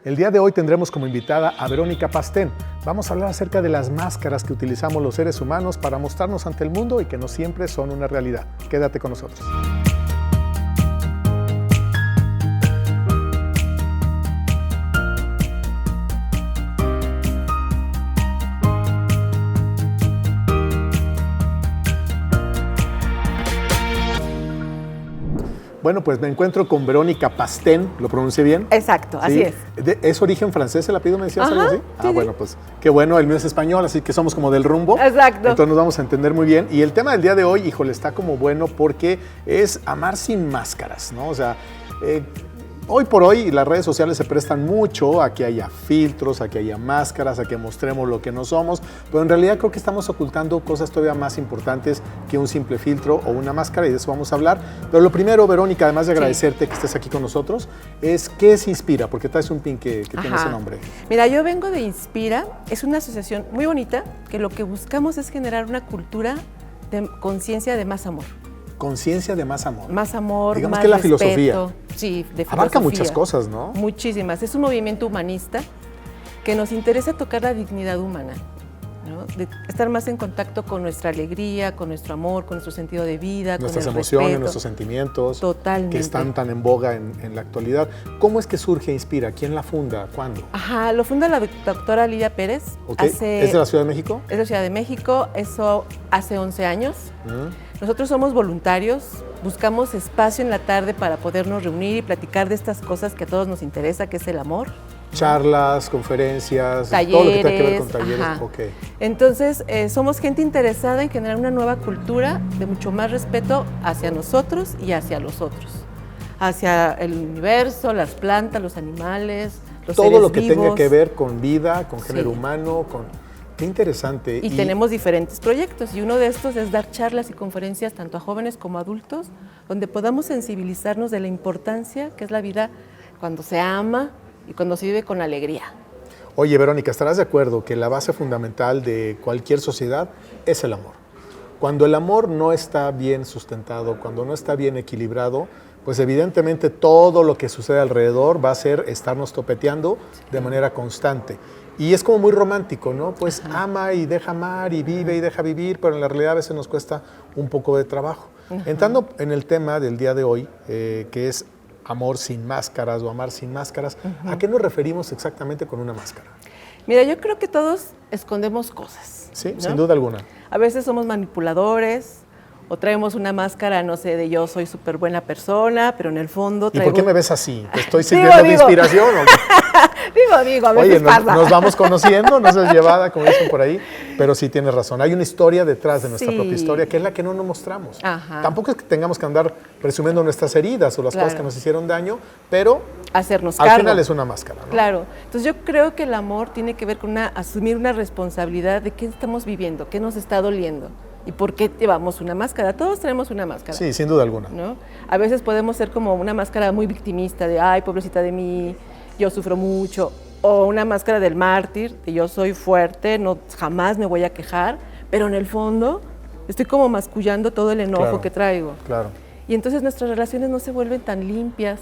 El día de hoy tendremos como invitada a Verónica Pastén. Vamos a hablar acerca de las máscaras que utilizamos los seres humanos para mostrarnos ante el mundo y que no siempre son una realidad. Quédate con nosotros. Bueno, pues me encuentro con Verónica Pastén, ¿lo pronuncié bien? Exacto, ¿Sí? así es. ¿Es origen francés el apellido, me decías algo así? Sí, Bueno, pues qué bueno, el mío es español, así que somos como del rumbo. Exacto. Entonces nos vamos a entender muy bien. Y el tema del día de hoy, híjole, está como bueno porque es amar sin máscaras, ¿no? O sea, hoy por hoy las redes sociales se prestan mucho a que haya filtros, a que haya máscaras, a que mostremos lo que no somos, pero en realidad creo que estamos ocultando cosas todavía más importantes que un simple filtro o una máscara, y de eso vamos a hablar. Pero lo primero, Verónica, además de agradecerte que estés aquí con nosotros, es ¿qué es Inspira? Porque traes un pin que tiene ese nombre. Mira, yo vengo de Inspira, es una asociación muy bonita que lo que buscamos es generar una cultura de conciencia de más amor. Conciencia de más amor. Más amor, digamos más que la respeto. filosofía. Sí, de filosofía. Abarca muchas cosas, ¿no? Muchísimas. Es un movimiento humanista que nos interesa tocar la dignidad humana, ¿no? De estar más en contacto con nuestra alegría, con nuestro amor, con nuestro sentido de vida, nuestras con el emociones, respeto. nuestros sentimientos. Totalmente. Que están tan en boga en la actualidad. ¿Cómo es que surge Inspira? ¿Quién la funda? ¿Cuándo? Lo funda la doctora Lidia Pérez. Okay. ¿Es de la Ciudad de México? Es de la Ciudad de México, eso hace 11 años. Nosotros somos voluntarios, buscamos espacio en la tarde para podernos reunir y platicar de estas cosas que a todos nos interesa, que es el amor. Charlas, conferencias, talleres, todo lo que tenga que ver con talleres. Okay. Entonces, somos gente interesada en generar una nueva cultura de mucho más respeto hacia nosotros y hacia los otros. Hacia el universo, las plantas, los animales, los todo seres lo que vivos. tenga que ver con vida, con género humano, con... Qué interesante. Y tenemos diferentes proyectos y uno de estos es dar charlas y conferencias tanto a jóvenes como a adultos donde podamos sensibilizarnos de la importancia que es la vida cuando se ama y cuando se vive con alegría. Oye, Verónica, ¿estarás de acuerdo que la base fundamental de cualquier sociedad es el amor? Cuando el amor no está bien sustentado, cuando no está bien equilibrado, pues evidentemente todo lo que sucede alrededor va a ser estarnos topeteando de manera constante. Y es como muy romántico, ¿no? Pues ama y deja amar y vive y deja vivir, pero en la realidad a veces nos cuesta un poco de trabajo. Entrando en el tema del día de hoy, que es amor sin máscaras o amar sin máscaras, ¿a qué nos referimos exactamente con una máscara? Mira, yo creo que todos escondemos cosas. Sí, ¿no? sin duda alguna. A veces somos manipuladores o traemos una máscara, no sé, de yo soy súper buena persona, pero en el fondo traigo... ¿Y por qué me ves así? ¿Te estoy sirviendo de inspiración? Digo, a veces pasa. Nos vamos conociendo, no seas llevada, como dicen por ahí, pero sí tienes razón. Hay una historia detrás de nuestra propia historia, que es la que no nos mostramos. Tampoco es que tengamos que andar presumiendo nuestras heridas o las cosas que nos hicieron daño, pero hacernos al cargo. final es una máscara, ¿no? Claro. Entonces yo creo que el amor tiene que ver con asumir una responsabilidad de qué estamos viviendo, qué nos está doliendo. ¿Y por qué llevamos una máscara? Todos tenemos una máscara. Sí, sin duda alguna. ¿No? A veces podemos ser como una máscara muy victimista de, ay, pobrecita de mí, yo sufro mucho. O una máscara del mártir, de yo soy fuerte, no, jamás me voy a quejar. Pero en el fondo estoy como mascullando todo el enojo que traigo. Claro. Y entonces nuestras relaciones no se vuelven tan limpias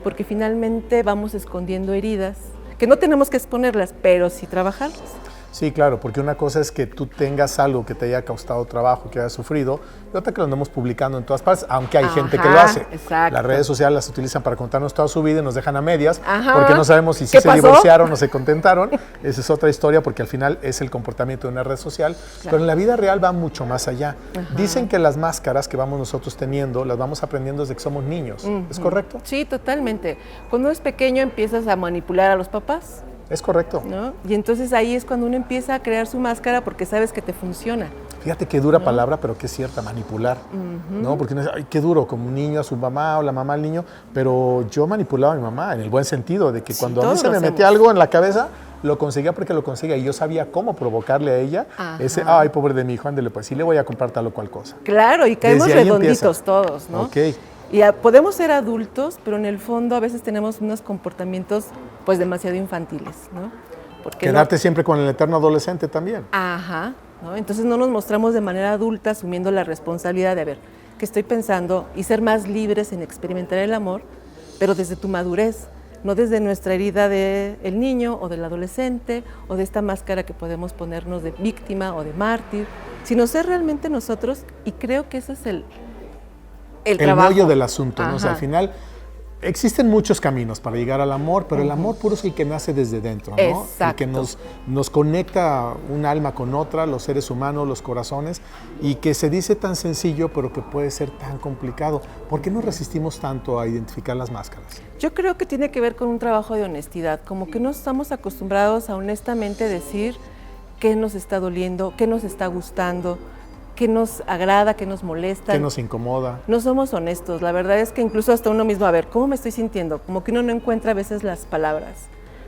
porque finalmente vamos escondiendo heridas que no tenemos que exponerlas, pero sí trabajarlas. Sí, claro, porque una cosa es que tú tengas algo que te haya causado trabajo, que hayas sufrido, y otra que lo andemos publicando en todas partes, aunque hay gente que lo hace. Exacto. Las redes sociales las utilizan para contarnos toda su vida y nos dejan a medias, Ajá. porque no sabemos si se divorciaron o se contentaron. Esa es otra historia, porque al final es el comportamiento de una red social, pero en la vida real va mucho más allá. Dicen que las máscaras que vamos nosotros teniendo, las vamos aprendiendo desde que somos niños. ¿Es correcto? Sí, totalmente. Cuando eres pequeño empiezas a manipular a los papás. Es correcto. ¿No? Y entonces ahí es cuando uno empieza a crear su máscara porque sabes que te funciona. Fíjate qué dura palabra, pero qué cierta, manipular. ¿No? Porque uno dice, ay, qué duro, como un niño a su mamá o la mamá al niño, pero yo manipulaba a mi mamá en el buen sentido, de que cuando a mí se me metía algo en la cabeza, lo conseguía porque lo conseguía y yo sabía cómo provocarle a ella ese, ay, pobre de mi hijo, ándele, pues sí le voy a comprar tal o cual cosa. Claro, y caemos redonditos todos, ¿no? Ok. Y podemos ser adultos, pero en el fondo a veces tenemos unos comportamientos pues demasiado infantiles, ¿no? Porque quedarte siempre con el eterno adolescente también. ¿no? Entonces no nos mostramos de manera adulta asumiendo la responsabilidad de, a ver, ¿qué estoy pensando? Y ser más libres en experimentar el amor, pero desde tu madurez, no desde nuestra herida del niño o del adolescente o de esta máscara que podemos ponernos de víctima o de mártir, sino ser realmente nosotros, y creo que ese es el trabajo. El meollo del asunto, ¿no? O sea, Ajá. al final existen muchos caminos para llegar al amor, pero el amor puro es el que nace desde dentro, ¿no? Exacto. El que nos conecta un alma con otra, los seres humanos, los corazones, y que se dice tan sencillo, pero que puede ser tan complicado. ¿Por qué nos resistimos tanto a identificar las máscaras? Yo creo que tiene que ver con un trabajo de honestidad, como que no estamos acostumbrados a honestamente decir qué nos está doliendo, qué nos está gustando, qué nos agrada, qué nos molesta. ¿Qué nos incomoda? No somos honestos, la verdad es que incluso hasta uno mismo, a ver, ¿cómo me estoy sintiendo? Como que uno no encuentra a veces las palabras,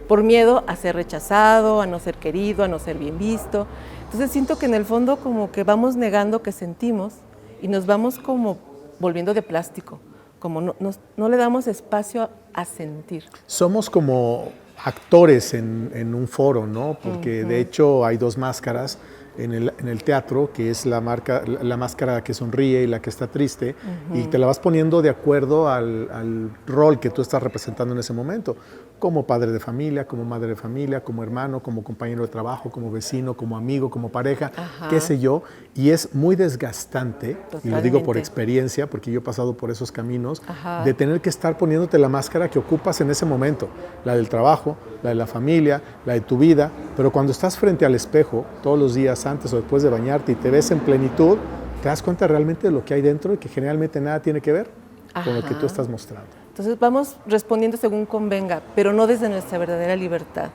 por miedo a ser rechazado, a no ser querido, a no ser bien visto. Entonces siento que en el fondo como que vamos negando que sentimos y nos vamos como volviendo de plástico, como no le damos espacio a sentir. Somos como actores en un foro, ¿no? Porque de hecho hay dos máscaras en el teatro, que es la máscara que sonríe y la que está triste, y te la vas poniendo de acuerdo al rol que tú estás representando en ese momento, como padre de familia, como madre de familia, como hermano, como compañero de trabajo, como vecino, como amigo, como pareja, qué sé yo, y es muy desgastante, Totalmente. y lo digo por experiencia, porque yo he pasado por esos caminos, Ajá. de tener que estar poniéndote la máscara que ocupas en ese momento, la del trabajo, la de la familia, la de tu vida, pero cuando estás frente al espejo todos los días antes o después de bañarte y te ves en plenitud, te das cuenta realmente de lo que hay dentro y que generalmente nada tiene que ver con lo que tú estás mostrando. Entonces vamos respondiendo según convenga, pero no desde nuestra verdadera libertad.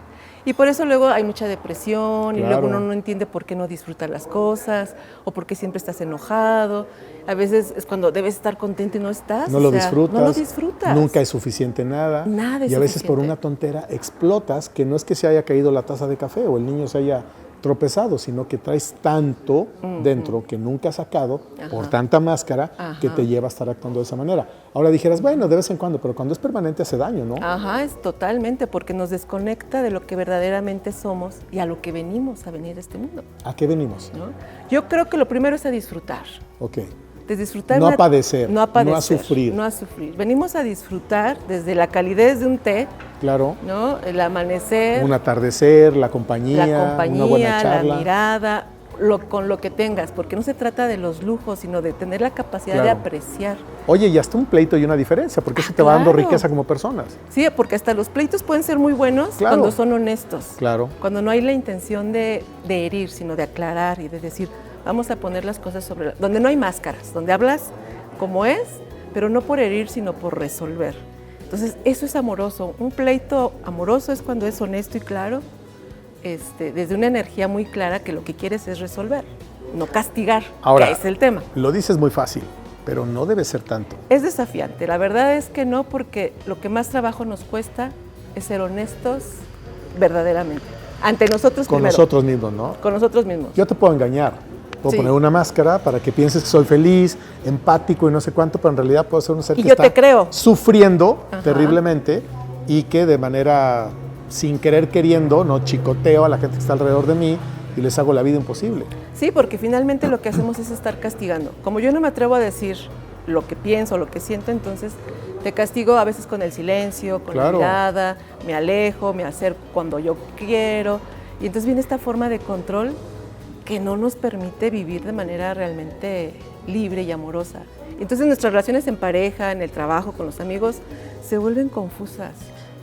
Y por eso luego hay mucha depresión, y luego uno no entiende por qué no disfruta las cosas o por qué siempre estás enojado. A veces es cuando debes estar contento y no estás. No lo disfrutas. No lo disfrutas. Nunca es suficiente nada. Nada es y a veces por suficiente. una tontera explotas, que no es que se haya caído la taza de café o el niño se haya tropezado, sino que traes tanto dentro que nunca has sacado por tanta máscara que te lleva a estar actuando de esa manera. Ahora dijeras, bueno, de vez en cuando, pero cuando es permanente hace daño, ¿no? Ajá, es totalmente, porque nos desconecta de lo que verdaderamente somos y a lo que venimos a venir a este mundo, ¿A qué venimos? ¿no? Yo creo que lo primero es a disfrutar. Ok. De disfrutar. No a padecer, no a padecer, no a sufrir. No a sufrir. Venimos a disfrutar desde la calidez de un té, Claro. ¿no? El amanecer, Un atardecer, la compañía, una buena charla. la mirada, con lo que tengas, porque no se trata de los lujos, sino de tener la capacidad de Claro. apreciar. Oye, y hasta un pleito y una diferencia, porque eso te va dando claro. riqueza como personas. Sí, porque hasta los pleitos pueden ser muy buenos Claro. cuando son honestos. Claro. Cuando no hay la intención de herir, sino de aclarar y de decir, vamos a poner las cosas donde no hay máscaras, donde hablas como es, pero no por herir, sino por resolver. Entonces, eso es amoroso. Un pleito amoroso es cuando es honesto y claro, desde una energía muy clara que lo que quieres es resolver, no castigar, Ahora, que es el tema. Lo dices muy fácil, pero no debe ser tanto. Es desafiante, la verdad es que no, porque lo que más trabajo nos cuesta es ser honestos verdaderamente, ante nosotros Con primero. nosotros mismos, ¿no? Con nosotros mismos. Yo te puedo engañar. Puedo Sí. poner una máscara para que pienses que soy feliz, empático y no sé cuánto, pero en realidad puedo ser un ser Y que yo está te creo. sufriendo Ajá. terriblemente y que de manera sin querer queriendo, no chicoteo a la gente que está alrededor de mí y les hago la vida imposible. Sí, porque finalmente lo que hacemos es estar castigando. Como yo no me atrevo a decir lo que pienso, lo que siento, entonces te castigo a veces con el silencio, con Claro. la mirada, me alejo, me acerco cuando yo quiero. Y entonces viene esta forma de control que no nos permite vivir de manera realmente libre y amorosa. Entonces nuestras relaciones en pareja, en el trabajo, con los amigos, se vuelven confusas.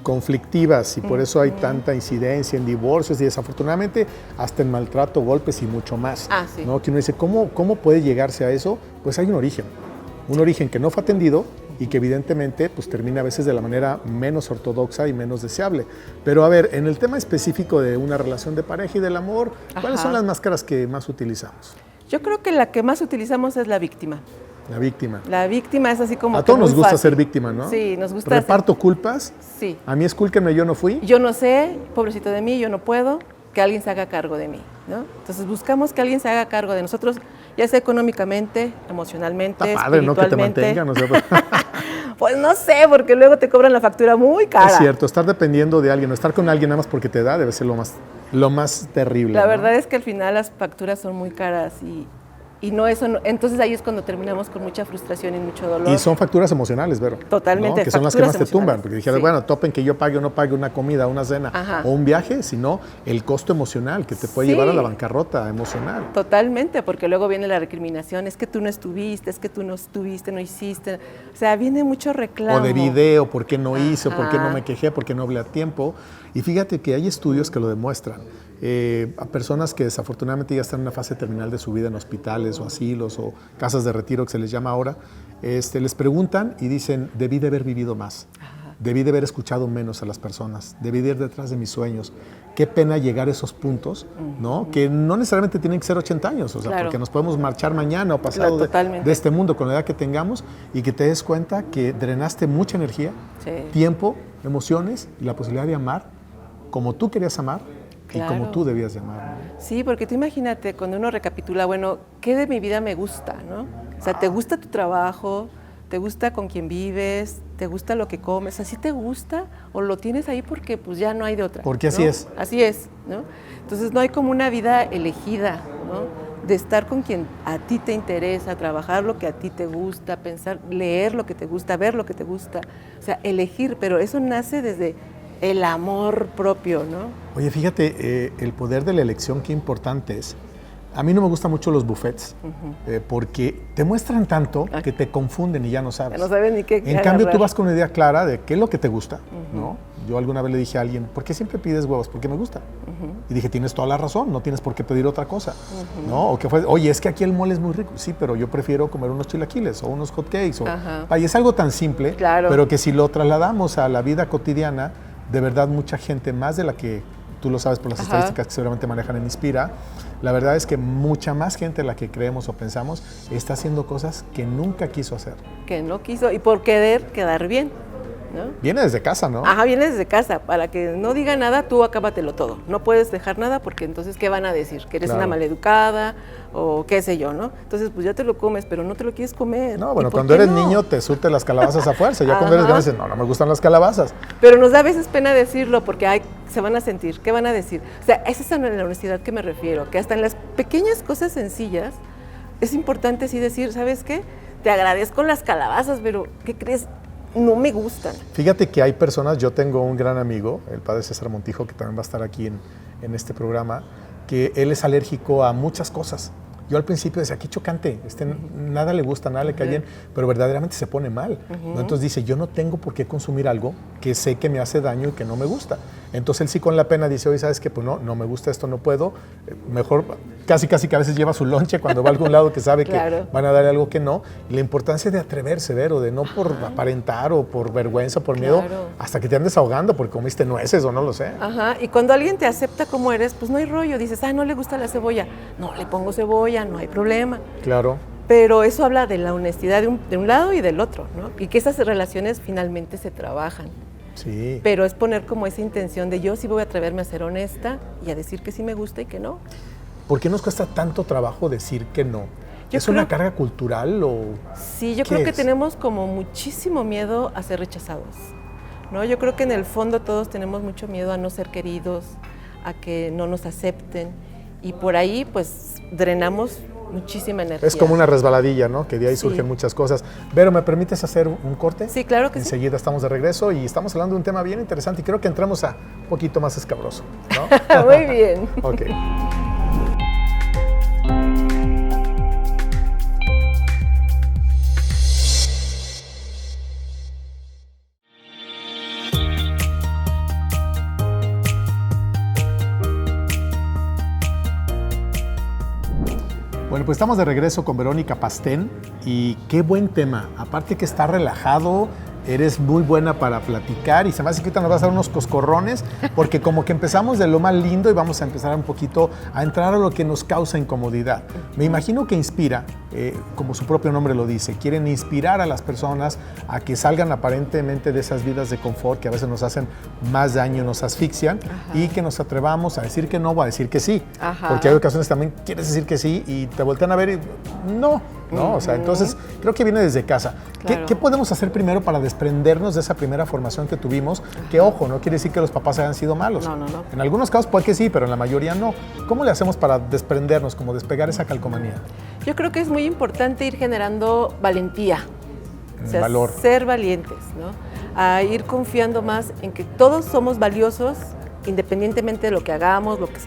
Conflictivas y por eso hay tanta incidencia en divorcios y desafortunadamente hasta en maltrato, golpes y mucho más. Ah, sí. ¿No? Que uno dice, ¿cómo puede llegarse a eso? Pues hay un origen que no fue atendido y que evidentemente pues, termina a veces de la manera menos ortodoxa y menos deseable. Pero a ver, en el tema específico de una relación de pareja y del amor, ¿cuáles Ajá. son las máscaras que más utilizamos? Yo creo que la que más utilizamos es la víctima. La víctima. La víctima es así como A que todos nos muy gusta fácil. ser víctima, ¿no? Sí, nos gusta. Reparto culpas. Sí. A mí escúlquenme, yo no fui. Yo no sé, pobrecito de mí, yo no puedo, que alguien se haga cargo de mí, ¿no? Entonces buscamos que alguien se haga cargo de nosotros, ya sea económicamente, emocionalmente, Está padre, ¿no? Que te espiritualmente. mantengan. O sea, Pues no sé, porque luego te cobran la factura muy cara. es cierto, estar dependiendo de alguien o estar con alguien nada más porque te da debe ser lo más terrible. La ¿no? verdad es que al final las facturas son muy caras y Y no eso, entonces ahí es cuando terminamos con mucha frustración y mucho dolor. Y son facturas emocionales, Vero. Totalmente. ¿No? Que son las que más te tumban. Porque dijeras, bueno, topen que yo pague o no pague una comida, una cena o un viaje, sino el costo emocional que te puede llevar a la bancarrota emocional. Totalmente, porque luego viene la recriminación, es que tú no estuviste, no hiciste. O sea, viene mucho reclamo. O de video, ¿por qué no hice? ¿Por qué no me quejé? ¿Por qué no hablé a tiempo? Y fíjate que hay estudios que lo demuestran. A personas que desafortunadamente ya están en una fase terminal de su vida en hospitales o asilos o casas de retiro que se les llama ahora, les preguntan y dicen, debí de haber vivido más, debí de haber escuchado menos a las personas, debí de ir detrás de mis sueños. Qué pena llegar a esos puntos, ¿no? Que no necesariamente tienen que ser 80 años, o sea, porque nos podemos marchar mañana o pasado de este mundo con la edad que tengamos y que te des cuenta que drenaste mucha energía, tiempo, emociones y la posibilidad de amar como tú querías amar. Y como tú debías de amar, ¿no? Sí, porque tú imagínate, cuando uno recapitula, bueno, ¿qué de mi vida me gusta, no? O sea, ¿te gusta tu trabajo? ¿Te gusta con quién vives? ¿Te gusta lo que comes? ¿Así te gusta? ¿O lo tienes ahí porque pues ya no hay de otra? Porque así es. Así es, ¿no? Entonces no hay como una vida elegida, ¿no? De estar con quien a ti te interesa, trabajar lo que a ti te gusta, pensar, leer lo que te gusta, ver lo que te gusta. O sea, elegir, pero eso nace desde el amor propio, ¿no? Oye, fíjate, el poder de la elección, qué importante es. A mí no me gustan mucho los buffets, porque te muestran tanto que te confunden y ya no sabes. Ya no sabes ni qué En cambio, tú vas con una idea clara de qué es lo que te gusta, ¿no? Yo alguna vez le dije a alguien, ¿por qué siempre pides huevos? Porque me gusta. Y dije, tienes toda la razón, no tienes por qué pedir otra cosa, ¿no? O que fue, oye, es que aquí el mole es muy rico. Sí, pero yo prefiero comer unos chilaquiles o unos hot cakes. Y es algo tan simple, pero que si lo trasladamos a la vida cotidiana, de verdad mucha gente, más de la que tú lo sabes por las estadísticas que seguramente manejan en Inspira, la verdad es que mucha más gente de la que creemos o pensamos está haciendo cosas que nunca quiso hacer. Que no quiso, y por querer quedar bien, ¿no? Viene desde casa, ¿no? Ajá, viene desde casa, para que no diga nada, tú acábatelo todo. No puedes dejar nada porque entonces, ¿qué van a decir? Que eres una maleducada o qué sé yo, ¿no? Entonces, pues ya te lo comes, pero no te lo quieres comer. No, bueno, cuando eres niño te surte las calabazas a fuerza. Ya cuando eres grande dices, no me gustan las calabazas. Pero nos da a veces pena decirlo porque se van a sentir, ¿qué van a decir? O sea, esa es a la honestidad que me refiero, que hasta en las pequeñas cosas sencillas es importante sí decir, ¿sabes qué? Te agradezco las calabazas, pero ¿qué crees? No me gustan. Fíjate que hay personas, yo tengo un gran amigo, el padre César Montijo, que también va a estar aquí en este programa, que él es alérgico a muchas cosas. Yo al principio decía, qué chocante, nada le gusta, nada le cae bien, pero verdaderamente se pone mal. ¿No? Entonces dice, yo no tengo por qué consumir algo que sé que me hace daño y que no me gusta. Entonces él sí con la pena dice, oye, ¿sabes qué? Pues no me gusta esto, no puedo. Mejor, casi que a veces lleva su lonche cuando va a algún lado que sabe que van a darle algo que no. Y la importancia de atreverse, Vero, de no por aparentar o por vergüenza o por miedo, hasta que te andes ahogando porque comiste nueces o no lo sé. Ajá, y cuando alguien te acepta como eres, pues no hay rollo. Dices, no le gusta la cebolla. No, le pongo cebolla, no hay problema. Claro. Pero eso habla de la honestidad de un lado y del otro, ¿no? Y que esas relaciones finalmente se trabajan. Sí. Pero es poner como esa intención de yo sí voy a atreverme a ser honesta y a decir que sí me gusta y que no. ¿Por qué nos cuesta tanto trabajo decir que no? ¿Es una carga cultural o...? Sí, yo creo que tenemos como muchísimo miedo a ser rechazados, ¿no? Yo creo que en el fondo todos tenemos mucho miedo a no ser queridos, a que no nos acepten y por ahí pues drenamos muchísima energía. Es como una resbaladilla, ¿no? Que de ahí surgen muchas cosas. Vero, ¿me permites hacer un corte? Sí, claro que Enseguida estamos de regreso y estamos hablando de un tema bien interesante y creo que entramos a un poquito más escabroso, ¿no? Muy bien. Ok. Bueno, pues estamos de regreso con Verónica Pastén y qué buen tema. Aparte que está relajado, eres muy buena para platicar y se me hace que ahorita nos vas a dar unos coscorrones porque como que empezamos de lo más lindo y vamos a empezar un poquito a entrar a lo que nos causa incomodidad. Me imagino que Inspira, como su propio nombre lo dice, quieren inspirar a las personas a que salgan aparentemente de esas vidas de confort que a veces nos hacen más daño, nos asfixian y que nos atrevamos a decir que no o a decir que sí. Porque hay ocasiones también quieres decir que sí y te voltean a ver y no. O sea, entonces creo que viene desde casa. Claro. ¿Qué podemos hacer primero para desprendernos de esa primera formación que tuvimos? Que ojo, no quiere decir que los papás hayan sido malos. No. En algunos casos puede que sí, pero en la mayoría no. ¿Cómo le hacemos para desprendernos, como despegar esa calcomanía? Yo creo que es muy importante ir generando valentía, o sea, Valor. ser valientes, ¿no? A ir confiando más en que todos somos valiosos, independientemente de lo que hagamos, lo que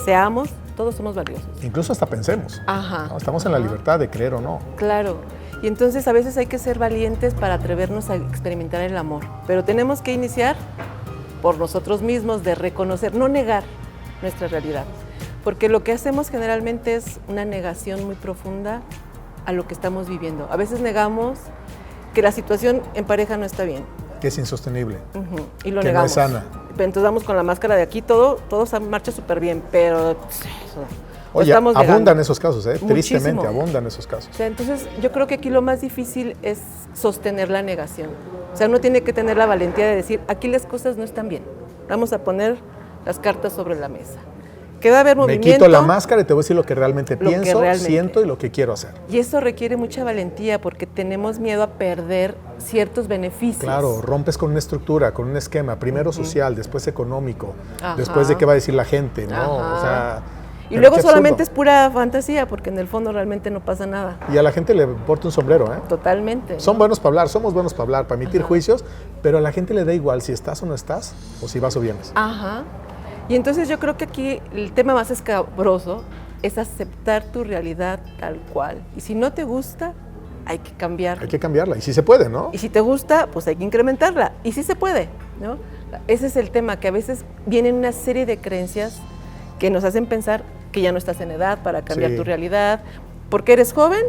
seamos, todos somos valiosos. Incluso hasta pensemos. Ajá. ¿No? Estamos en la libertad de creer o no. Claro. Y entonces a veces hay que ser valientes para atrevernos a experimentar el amor. Pero tenemos que iniciar por nosotros mismos, de reconocer, no negar nuestra realidad. Porque lo que hacemos generalmente es una negación muy profunda a lo que estamos viviendo. A veces negamos que la situación en pareja no está bien. Que es insostenible. Y lo que negamos. no es sana. Entonces vamos con la máscara de aquí, todo marcha súper bien, pero... Oye, estamos negando. abundan esos casos, Muchísimo. Tristemente abundan esos casos. O sea, entonces yo creo que aquí lo más difícil es sostener la negación. O sea, uno tiene que tener la valentía de decir, aquí las cosas no están bien. Vamos a poner las cartas sobre la mesa. Que va a haber movimiento. Me quito la máscara y te voy a decir lo que realmente pienso, siento y lo que quiero hacer. Y eso requiere mucha valentía porque tenemos miedo a perder ciertos beneficios. Claro, rompes con una estructura, con un esquema, primero social, después económico, Ajá. después de qué va a decir la gente, ¿no? Ajá. O sea, y luego solamente es pura fantasía porque en el fondo realmente no pasa nada. Y a la gente le importa un sombrero, ¿eh? Totalmente. Son buenos para hablar, somos buenos para hablar, para emitir juicios, pero a la gente le da igual si estás o no estás, o si vas o vienes. Ajá. Y entonces yo creo que aquí el tema más escabroso es aceptar tu realidad tal cual. Y si no te gusta, hay que cambiarla. Hay que cambiarla, y si se puede, ¿no? Y si te gusta, pues hay que incrementarla. Y sí se puede, ¿no? Ese es el tema, que a veces vienen una serie de creencias que nos hacen pensar que ya no estás en edad para cambiar tu realidad, porque eres joven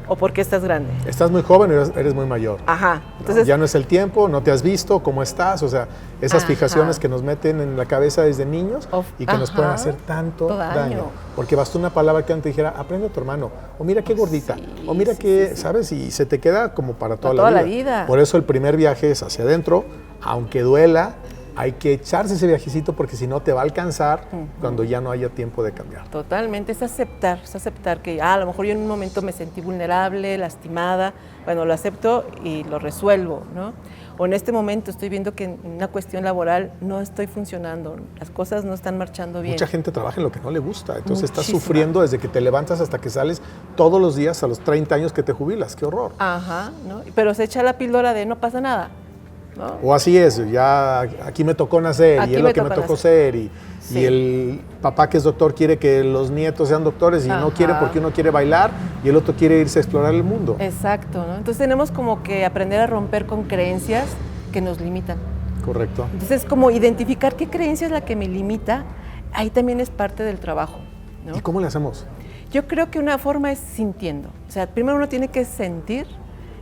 o porque estás grande. Estás muy joven o eres muy mayor. Ajá. Entonces, ya no es el tiempo, no te has visto, cómo estás, o sea, esas fijaciones que nos meten en la cabeza desde niños y que nos pueden hacer tanto daño. Porque bastó una palabra que antes dijera, aprende a tu hermano, o mira qué gordita, o mira qué, ¿sabes? Y se te queda como para toda la vida. Por eso el primer viaje es hacia adentro, aunque duela, hay que echarse ese viajecito porque si no te va a alcanzar cuando ya no haya tiempo de cambiar. Totalmente, es aceptar que a lo mejor yo en un momento me sentí vulnerable, lastimada, bueno, lo acepto y lo resuelvo, ¿no? O en este momento estoy viendo que en una cuestión laboral no estoy funcionando, las cosas no están marchando bien. Mucha gente trabaja en lo que no le gusta, entonces estás sufriendo desde que te levantas hasta que sales todos los días a los 30 años que te jubilas, qué horror. Ajá, ¿no? Pero se echa la píldora de no pasa nada. ¿No? O así es, ya aquí me tocó nacer aquí y es lo que me tocó ser y el papá que es doctor quiere que los nietos sean doctores y no quiere porque uno quiere bailar y el otro quiere irse a explorar el mundo. Exacto, ¿no? Entonces tenemos como que aprender a romper con creencias que nos limitan. Correcto. Entonces como identificar qué creencia es la que me limita, ahí también es parte del trabajo, ¿no? ¿Y cómo le hacemos? Yo creo que una forma es sintiendo, o sea, primero uno tiene que sentir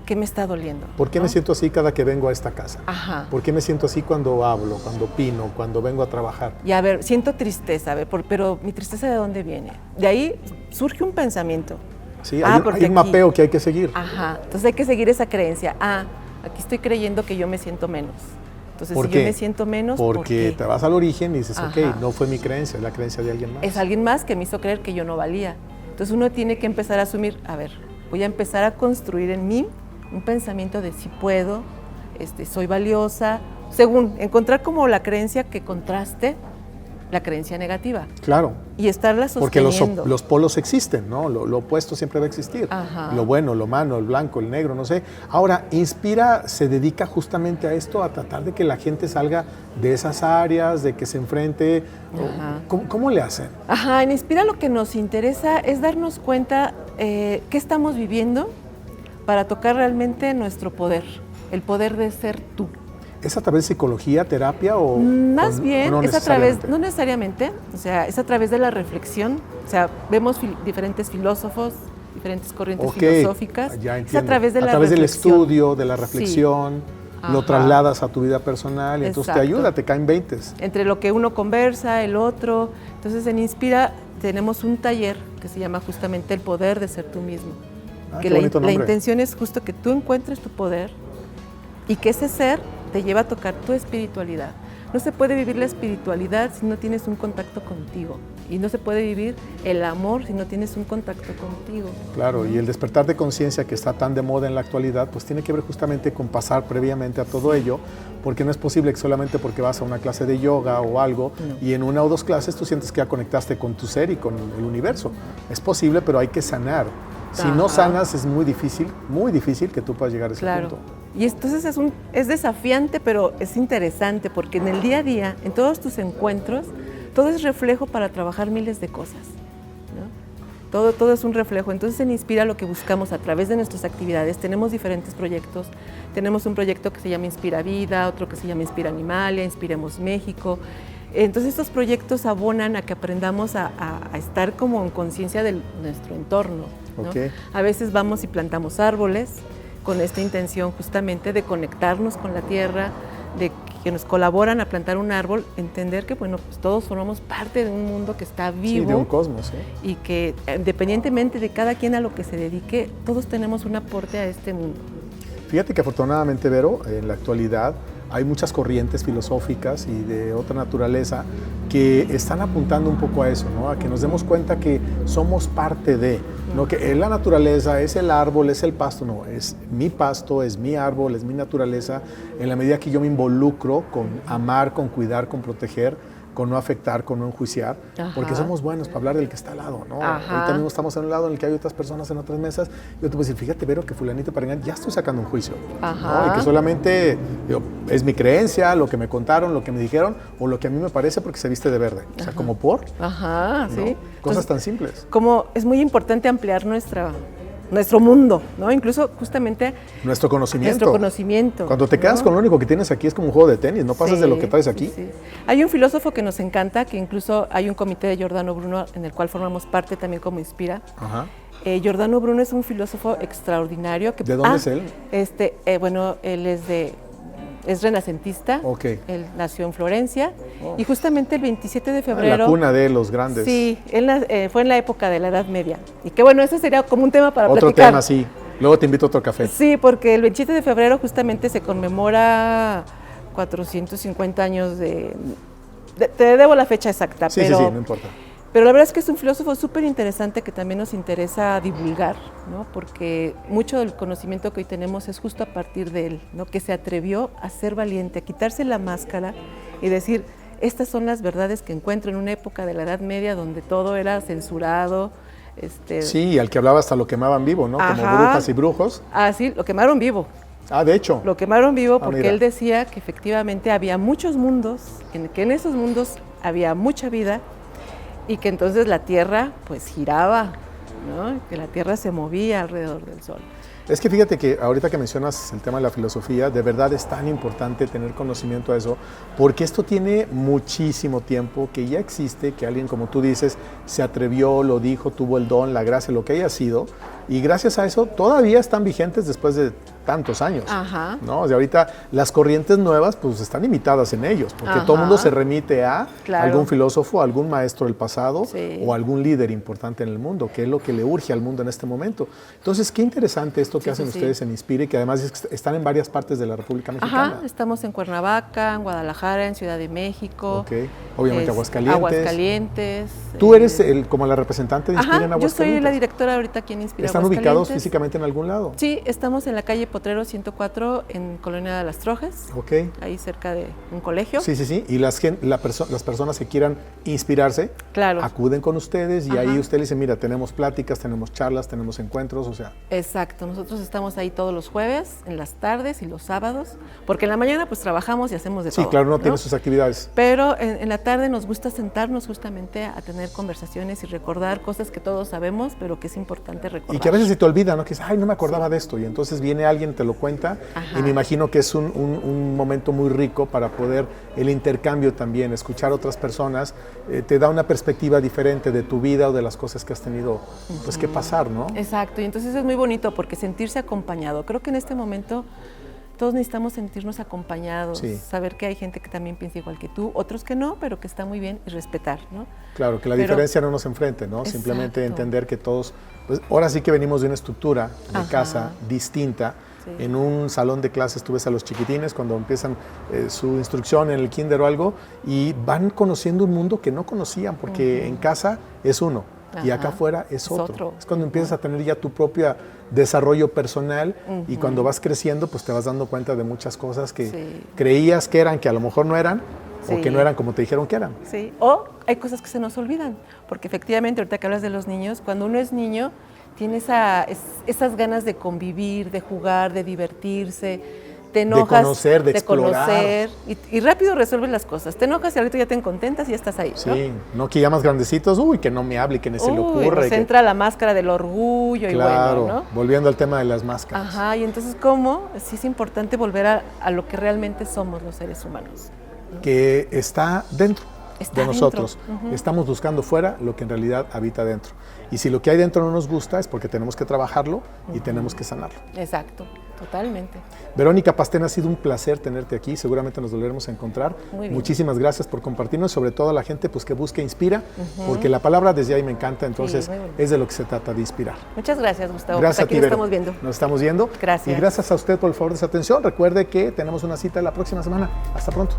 qué me está doliendo. ¿Por qué me siento así cada que vengo a esta casa? Ajá. ¿Por qué me siento así cuando hablo, cuando opino, cuando vengo a trabajar? Y a ver, siento tristeza, a ver, pero mi tristeza ¿de dónde viene? De ahí surge un pensamiento. Sí, hay un mapeo que hay que seguir. Ajá, entonces hay que seguir esa creencia. Aquí estoy creyendo que yo me siento menos. Entonces, ¿por si qué? yo me siento menos, porque te vas al origen y dices, Ajá. ok, no fue mi creencia, es la creencia de alguien más. Es alguien más que me hizo creer que yo no valía. Entonces uno tiene que empezar a asumir, a ver, voy a empezar a construir en mí un pensamiento de si puedo, soy valiosa, según encontrar como la creencia que contraste la creencia negativa. Claro. Y estarla sosteniendo. Porque los polos existen, ¿no? Lo opuesto siempre va a existir. Ajá. Lo bueno, lo malo, el blanco, el negro, no sé. Ahora, Inspira se dedica justamente a esto, a tratar de que la gente salga de esas áreas, de que se enfrente. ¿Cómo le hacen? Ajá, en Inspira lo que nos interesa es darnos cuenta qué estamos viviendo para tocar realmente nuestro poder, el poder de ser tú. ¿Es a través de psicología, terapia o...? Más bien, no es a través, no necesariamente, o sea, es a través de la reflexión, o sea, vemos diferentes filósofos, diferentes corrientes filosóficas, ya es a través de la reflexión. A través del estudio, de la reflexión, sí. Lo trasladas a tu vida personal y entonces te ayuda, te caen 20. Entre lo que uno conversa, el otro, entonces en Inspira tenemos un taller que se llama justamente el poder de ser tú mismo. Que la intención es justo que tú encuentres tu poder y que ese ser te lleva a tocar tu espiritualidad. No se puede vivir la espiritualidad si no tienes un contacto contigo. Y no se puede vivir el amor si no tienes un contacto contigo. Claro, y el despertar de conciencia que está tan de moda en la actualidad, pues tiene que ver justamente con pasar previamente a todo ello, porque no es posible que solamente porque vas a una clase de yoga o algo, y en una o dos clases tú sientes que ya conectaste con tu ser y con el universo. Es posible, pero hay que sanar. Si no sanas, es muy difícil que tú puedas llegar a ese punto. Y entonces es desafiante, pero es interesante, porque en el día a día, en todos tus encuentros, todo es reflejo para trabajar miles de cosas, ¿no? Todo es un reflejo. Entonces en Inspira lo que buscamos a través de nuestras actividades, tenemos diferentes proyectos. Tenemos un proyecto que se llama Inspira Vida, otro que se llama Inspira Animalia, Inspiremos México. Entonces estos proyectos abonan a que aprendamos a estar como en conciencia de nuestro entorno, ¿no? Okay. A veces vamos y plantamos árboles con esta intención justamente de conectarnos con la tierra, de que nos colaboran a plantar un árbol, entender que bueno, pues todos formamos parte de un mundo que está vivo. Sí, de un cosmos. Y que independientemente de cada quien a lo que se dedique, todos tenemos un aporte a este mundo. Fíjate que afortunadamente, Vero, en la actualidad hay muchas corrientes filosóficas y de otra naturaleza que están apuntando un poco a eso, ¿no? A que nos demos cuenta que somos parte de, no que la naturaleza es el árbol, es el pasto, no, es mi pasto, es mi árbol, es mi naturaleza, en la medida que yo me involucro con amar, con cuidar, con proteger, con no afectar, con no enjuiciar, porque somos buenos para hablar del que está al lado, ¿no? Ahorita mismo estamos en un lado en el que hay otras personas en otras mesas, y yo te puedo decir, fíjate, Vero, que fulanito Parengán, ya estoy sacando un juicio, ¿no? Y que solamente es mi creencia, lo que me contaron, lo que me dijeron, o lo que a mí me parece porque se viste de verde, o sea, como por, ¿no? Sí. Cosas tan simples. Como es muy importante ampliar nuestro mundo, ¿no? Incluso justamente nuestro conocimiento. Cuando te quedas con lo único que tienes aquí es como un juego de tenis, no pasas de lo que traes aquí. Sí. Hay un filósofo que nos encanta, que incluso hay un comité de Giordano Bruno en el cual formamos parte también como Inspira. Giordano Bruno es un filósofo extraordinario. ¿De dónde es él? Bueno, él es renacentista, él nació en Florencia y justamente el 27 de febrero... La cuna de los grandes. Sí, él fue en la época de la Edad Media. Y que bueno, ese sería como un tema para platicar. Otro tema, sí. Luego te invito a otro café. Sí, porque el 27 de febrero justamente se conmemora 450 años te debo la fecha exacta. Sí, pero, sí, no importa. Pero la verdad es que es un filósofo súper interesante que también nos interesa divulgar, ¿no? Porque mucho del conocimiento que hoy tenemos es justo a partir de él, ¿no? Que se atrevió a ser valiente, a quitarse la máscara y decir, estas son las verdades que encuentro en una época de la Edad Media donde todo era censurado. Sí, al que hablaba hasta lo quemaban vivo, ¿no? Como brujas y brujos. Sí, lo quemaron vivo. De hecho. Lo quemaron vivo porque él decía que efectivamente había muchos mundos, que en esos mundos había mucha vida, y que entonces la Tierra pues giraba, ¿no? Que la Tierra se movía alrededor del Sol. Es que fíjate que ahorita que mencionas el tema de la filosofía, de verdad es tan importante tener conocimiento de eso, porque esto tiene muchísimo tiempo que ya existe, que alguien como tú dices se atrevió, lo dijo, tuvo el don, la gracia, lo que haya sido, y gracias a eso todavía están vigentes después de tantos años, ¿no? O sea, ahorita las corrientes nuevas pues están imitadas en ellos, porque todo el mundo se remite a algún filósofo, algún maestro del pasado o algún líder importante en el mundo, que es lo que le urge al mundo en este momento. Entonces, qué interesante esto que hacen ustedes en Inspire, que además están en varias partes de la República Mexicana. Estamos en Cuernavaca, en Guadalajara, en Ciudad de México. Obviamente Aguascalientes. ¿Tú eres como la representante de Inspire en Aguascalientes? Yo soy la directora ahorita aquí en Inspire ¿Están ubicados físicamente en algún lado? Sí, estamos en la calle Potrero 104 en Colonia de las Trojes, ahí cerca de un colegio. Sí. Y las personas que quieran inspirarse, acuden con ustedes y ahí usted les dice, mira, tenemos pláticas, tenemos charlas, tenemos encuentros, o sea. Exacto, nosotros estamos ahí todos los jueves, en las tardes y los sábados, porque en la mañana pues trabajamos y hacemos de todo. Sí, claro, no tiene sus actividades. Pero en la tarde nos gusta sentarnos justamente a tener conversaciones y recordar cosas que todos sabemos, pero que es importante recordar. Y que a veces se te olvida, ¿no? Que dices, no me acordaba de esto, y entonces viene alguien, te lo cuenta, y me imagino que es un momento muy rico para poder el intercambio también, escuchar a otras personas, te da una perspectiva diferente de tu vida o de las cosas que has tenido pues que pasar, ¿no? Exacto, y entonces es muy bonito porque sentirse acompañado, creo que en este momento todos necesitamos sentirnos acompañados, saber que hay gente que también piensa igual que tú, otros que no, pero que está muy bien, y respetar, ¿no? Claro, que la diferencia no nos enfrente, ¿no? Exacto. Simplemente entender que todos, pues ahora sí que venimos de una estructura de casa distinta. En un salón de clases tú ves a los chiquitines cuando empiezan su instrucción en el kinder o algo y van conociendo un mundo que no conocían porque en casa es uno y acá afuera es otro. Es cuando empiezas a tener ya tu propio desarrollo personal y cuando vas creciendo pues te vas dando cuenta de muchas cosas que creías que eran, que a lo mejor no eran o que no eran como te dijeron que eran. Sí, o hay cosas que se nos olvidan porque efectivamente ahorita que hablas de los niños, cuando uno es niño tiene esas ganas de convivir, de jugar, de divertirse, te enojas, de conocer, de explorar. conocer, y rápido resuelves las cosas. Te enojas y ahorita ya te contentas y ya estás ahí, ¿no? Sí, no que ya más grandecitos, que no me hable, que ni se le ocurra. Nos entra la máscara del orgullo claro, y bueno, ¿no? Volviendo al tema de las máscaras. Ajá, y entonces, ¿cómo? Sí es importante volver a lo que realmente somos los seres humanos. Que está dentro de nosotros. Dentro. Estamos buscando fuera lo que en realidad habita dentro. Y si lo que hay dentro no nos gusta es porque tenemos que trabajarlo y tenemos que sanarlo. Exacto, totalmente. Verónica Pastén, ha sido un placer tenerte aquí. Seguramente nos volveremos a encontrar. Muy bien. Muchísimas gracias por compartirnos, sobre todo a la gente pues, que busca e inspira, porque la palabra desde ahí me encanta, entonces es de lo que se trata, de inspirar. Muchas gracias, Gustavo. Gracias pues aquí a ti, nos estamos viendo. Nos estamos viendo. Gracias. Y gracias a usted por el favor de su atención. Recuerde que tenemos una cita la próxima semana. Hasta pronto.